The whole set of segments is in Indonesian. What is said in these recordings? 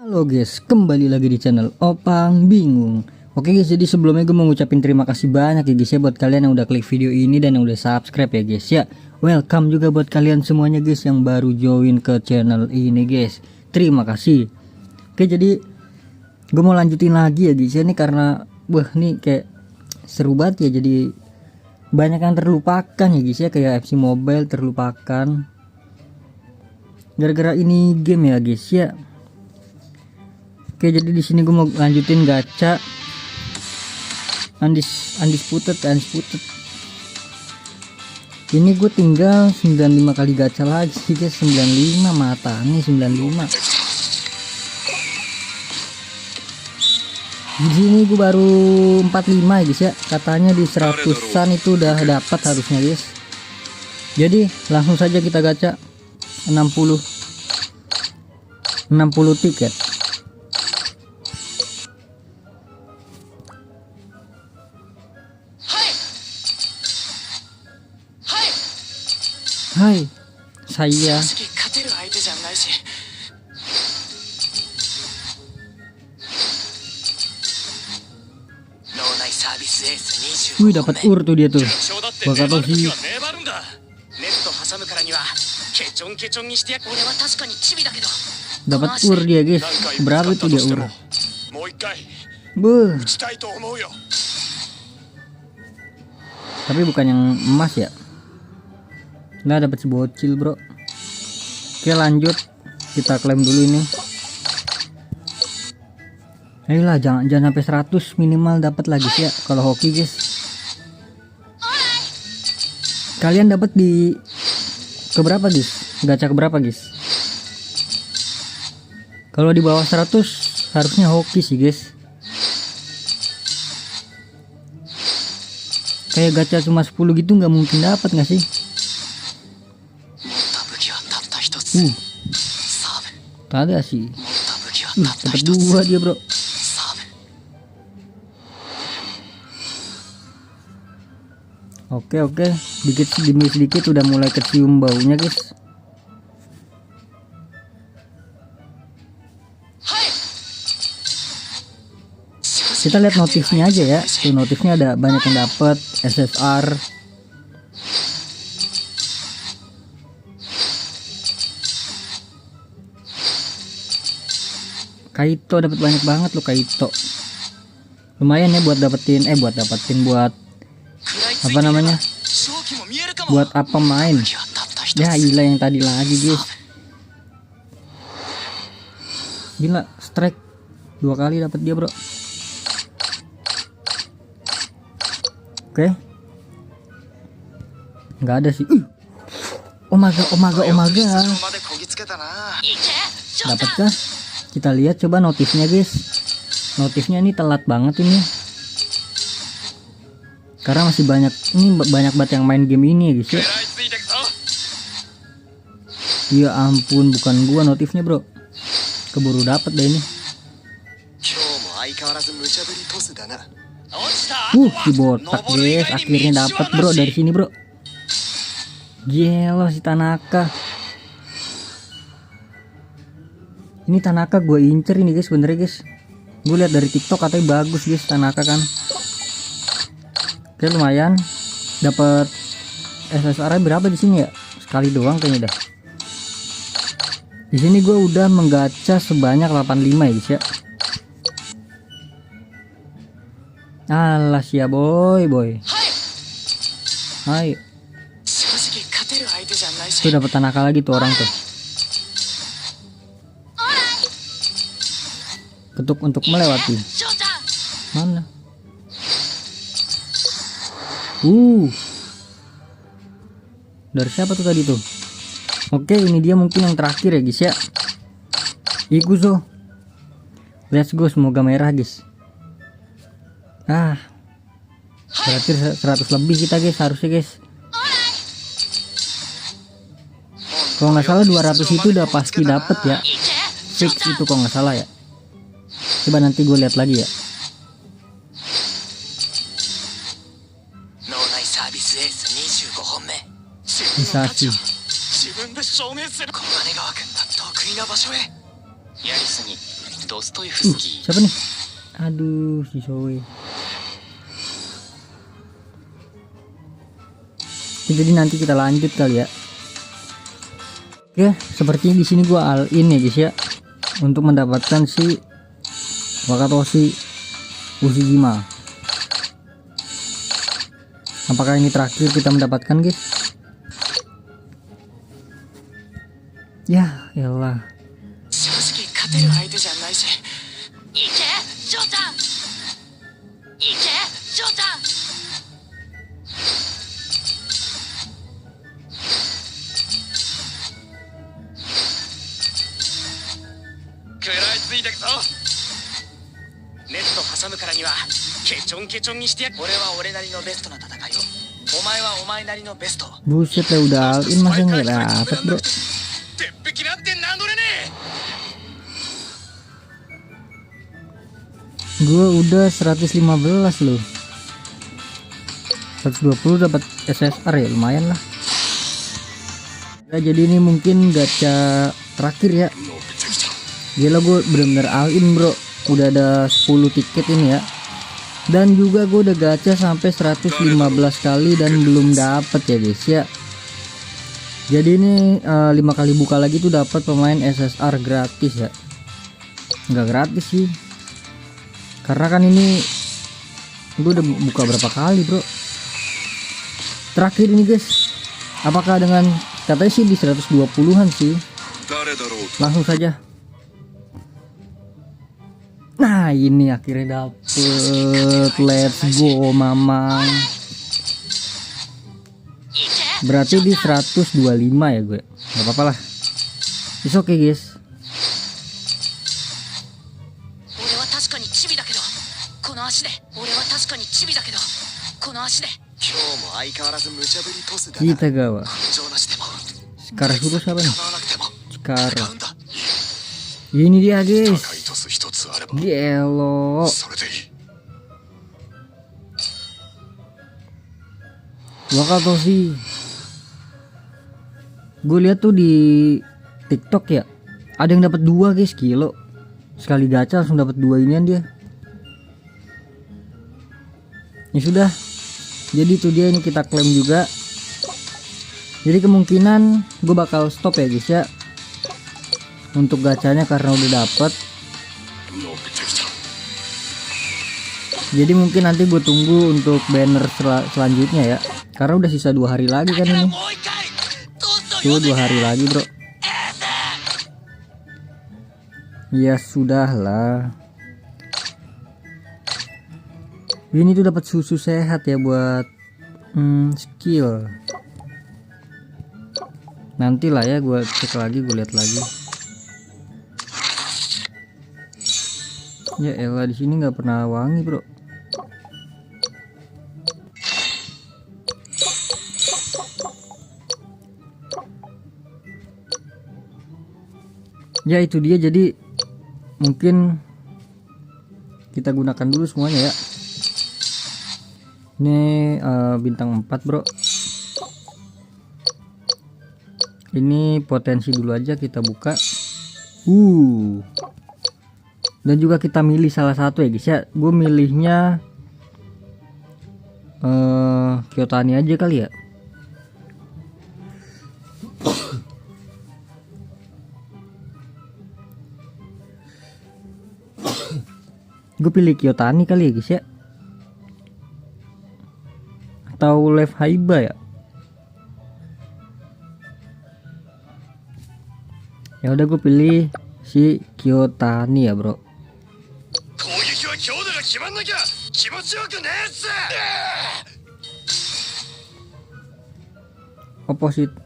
Halo guys, kembali lagi di channel Opang Bingung. Oke guys, jadi sebelumnya gue mau ngucapin terima kasih banyak ya guys ya buat kalian yang udah klik video ini dan yang udah subscribe ya guys ya. Welcome juga buat kalian semuanya guys yang baru join ke channel ini guys. Terima kasih. Oke, jadi gue mau lanjutin lagi ya guys ya, ini karena wah nih kayak seru banget ya, jadi banyak yang terlupakan ya guys ya, kayak FC Mobile terlupakan gara-gara ini game ya guys ya. Oke, jadi di sini gue mau lanjutin gacha undisputed. Ini gue tinggal 95 kali gacha lagi sih guys. 95 mata nih, 95. Di sini gue baru 45 ya guys ya. Katanya di 100-an itu udah dapat harusnya guys. Jadi langsung saja kita gacha 60 tiket. Hai, saya wih, dapat ur tuh dia tuh. Bakal tuh sih. Dapat ur dia guys. Berapa itu dia ur? Buh. Tapi bukan yang emas ya. Nggak dapat sebocil bro. Oke, lanjut kita klaim dulu ini. Ayolah, jangan sampai 100 minimal dapat lagi sih ya kalau hoki guys. Kalian dapat di keberapa guys? Gacha keberapa guys? Kalau di bawah 100 harusnya hoki sih guys. Kayak gacha cuma 10 gitu nggak mungkin dapat nggak sih? Ada sih. Dapat 2 dia bro. Oke, dikit demi sedikit udah mulai kecium baunya guys. Kita lihat notifnya aja ya. Tuh notifnya ada banyak yang dapat SSR. Kaito dapat banyak banget loh, Kaito. Lumayan ya buat dapetin buat apa namanya? Buat apa main? Ya gila, yang tadi lagi guys. Gila, strike 2 kali dapat dia, bro. Oke. Nggak ada sih. Omaga. Dapat kah? Kita lihat coba notifnya guys. Notifnya ini telat banget ini. Karena masih banyak banget yang main game ini ya guys ya. Ya ampun, bukan gua notifnya bro. Keburu dapat deh ini. Si botak guys, akhirnya dapat bro dari sini bro. Gila si Tanaka. Ini Tanaka gue incer ini guys, bener guys. Gue lihat dari TikTok katanya bagus guys Tanaka kan. Oke, lumayan. Dapat SSR berapa di sini ya? Sekali doang kayaknya dah. Di sini gue udah menggacha sebanyak 85 ya guys ya. Alas ya boy. Hai. Tuh dapat Tanaka lagi tuh orang tuh. Ketuk untuk melewati. Mana? Dari siapa tuh tadi tuh? Oke, ini dia mungkin yang terakhir ya guys ya. Ikuzo. Let's go, semoga merah guys. Berarti 100 lebih kita guys harusnya guys. Kalau nggak salah 200 itu udah pasti dapet ya. Fix itu kalau nggak salah ya. Coba nanti gue lihat lagi ya. Bisa sih. 自分で証明する。小金川君の得意な場所へ。やりすぎ。Siapa nih? Aduh, si Zoe. Jadi nanti kita lanjut kali ya. Oke, sepertinya di sini gua all in ya guys ya, untuk mendapatkan si Wakatoshi Ushijima. Apakah ini terakhir kita mendapatkan guys? Ya elah. Buset ya, udah all in masa nggak dapet bro. Gua udah 115 loh. 120 dapat SSR ya, lumayan lah. Nah, jadi ini mungkin gacha terakhir ya. Gila, gue bener-bener all in bro. Udah ada 10 tiket ini ya. Dan juga gue udah gacha sampai 115 kali dan belum dapet ya guys ya. Jadi ini 5 kali buka lagi tuh dapat pemain SSR gratis ya. Nggak gratis sih, karena kan ini gue udah buka berapa kali bro. Terakhir ini guys, apakah dengan katanya sih di 120-an sih. Langsung saja. Nah ini akhirnya dapet. Let's go mamang. Berarti di 125 ya gue. Gak apa-apa lah. It's okay guys. Kita gawa. Sekarang suruh siapa nih? Sekarang. Ini dia guys. Gelo. Wakatoshi. Gue lihat tuh di TikTok ya, ada yang dapat 2 guys, kilo. Sekali gacha langsung dapat 2 inian dia. Ya sudah. Jadi itu dia, ini kita klaim juga. Jadi kemungkinan gue bakal stop ya guys ya untuk gacanya karena udah dapet. Jadi mungkin nanti gue tunggu untuk banner selanjutnya ya, karena udah sisa 2 hari lagi kan ini. Tuh 2 hari lagi bro. Ya sudah lah. Ini tuh dapat susu sehat ya buat skill. Nantilah ya gue cek lagi, gue lihat lagi. Ya elah, di sini nggak pernah wangi bro. Ya itu dia, jadi mungkin kita gunakan dulu semuanya ya. Ini bintang 4 bro. Ini potensi dulu aja kita buka. Dan juga kita milih salah satu ya guys ya. Gue milihnya Kyotani aja kali ya. Gue pilih Kyotani kali ya guys ya, atau Lev Haiba ya. Ya udah gue pilih si Kyotani ya bro. Opposite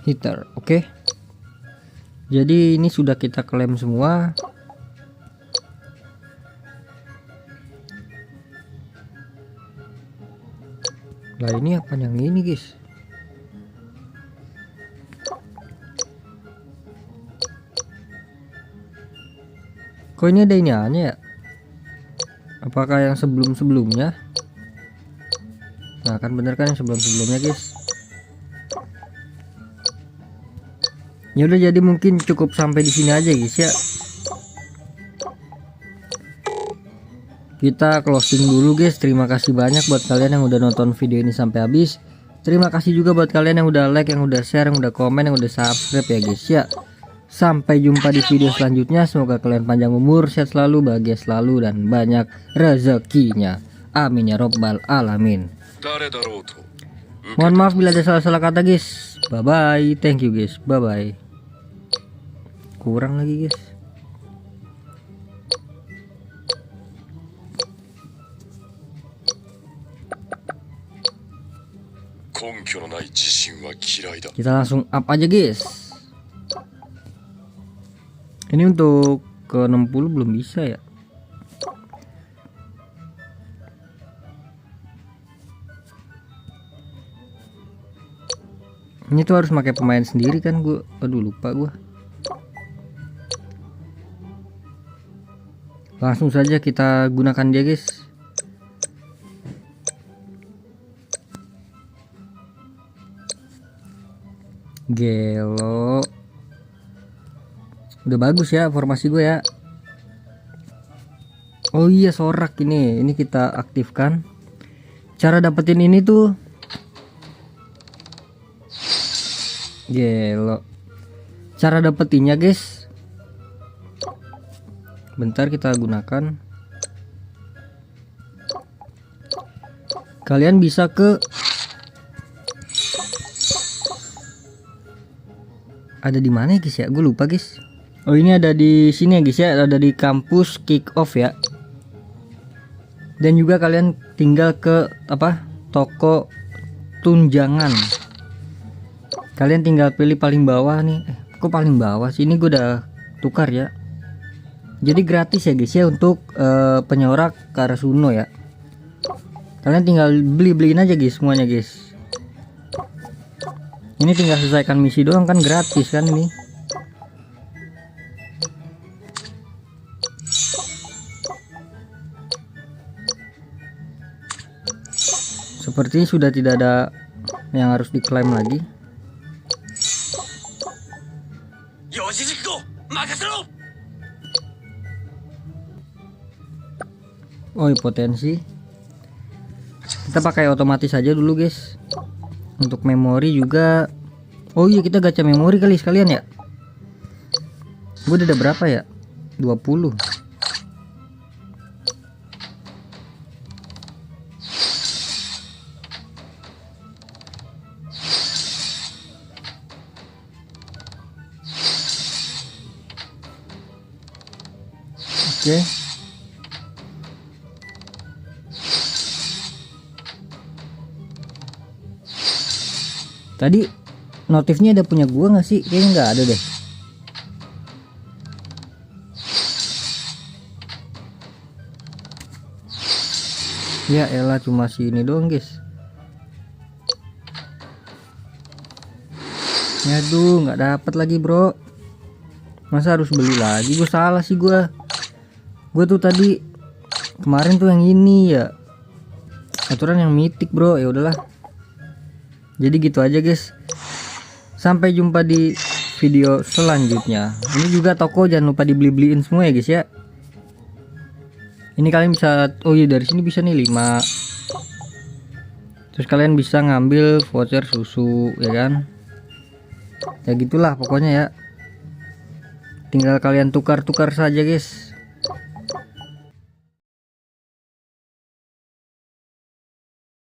hitter, oke. Jadi ini sudah kita klaim semua. Lah ini apa yang ini guys? Kok ini ada iniannya ya? Apakah yang sebelum-sebelumnya? Nah kan bener kan yang sebelum-sebelumnya guys. Ya udah, jadi mungkin cukup sampai di sini aja guys ya. kita closing dulu guys. Terima kasih banyak buat kalian yang udah nonton video ini sampai habis. Terima kasih juga buat kalian yang udah like, yang udah share, yang udah komen, yang udah subscribe ya guys ya. Sampai jumpa di video selanjutnya. Semoga kalian panjang umur, sehat selalu, bahagia selalu, dan banyak rezekinya. Amin ya robbal alamin. Mohon maaf bila ada salah-salah kata guys. Bye bye. Thank you guys. Bye bye. Kurang lagi guys. Kita langsung up aja guys. Ini untuk ke 60 belum bisa ya. Ini tuh harus pakai pemain sendiri kan gue. Aduh lupa gue. Langsung saja kita gunakan dia guys. Gelo. Udah bagus ya formasi gue ya. Oh iya sorak ini kita aktifkan. Cara dapetin ini tuh gelo. Cara dapetinnya guys, bentar kita gunakan. Kalian bisa ke ada di mana ya guys ya, gue lupa guys. Oh ini ada di sini ya guys ya, ada di kampus kick off ya. Dan juga kalian tinggal ke apa, toko tunjangan. Kalian tinggal pilih paling bawah nih. Kok paling bawah sih, ini gue udah tukar ya. Jadi gratis ya guys ya untuk penyorak Karasuno ya. Kalian tinggal beliin aja guys semuanya guys. Ini tinggal selesaikan misi doang kan, gratis kan ini. Sepertinya sudah tidak ada yang harus diklaim lagi. Oh potensi. Kita pakai otomatis aja dulu guys. Untuk memori juga. Oh iya kita gacha memori kali sekalian ya. Gue udah ada berapa ya? 20. Oke. Tadi notifnya ada punya gua nggak sih? Kayaknya nggak ada deh. Ya elah cuma sini doang guys. Aduh nggak dapat lagi bro. Masa harus beli lagi? Gue salah sih gue. Gue tuh tadi kemarin tuh yang ini ya. Aturan yang mitik bro. Ya udahlah. Jadi gitu aja guys. Sampai jumpa di video selanjutnya. Ini juga toko jangan lupa dibeli-beliin semua ya guys ya. Ini kalian bisa, oh iya dari sini bisa nih 5. Terus kalian bisa ngambil voucher susu ya kan. Ya gitulah pokoknya ya. Tinggal kalian tukar-tukar saja guys.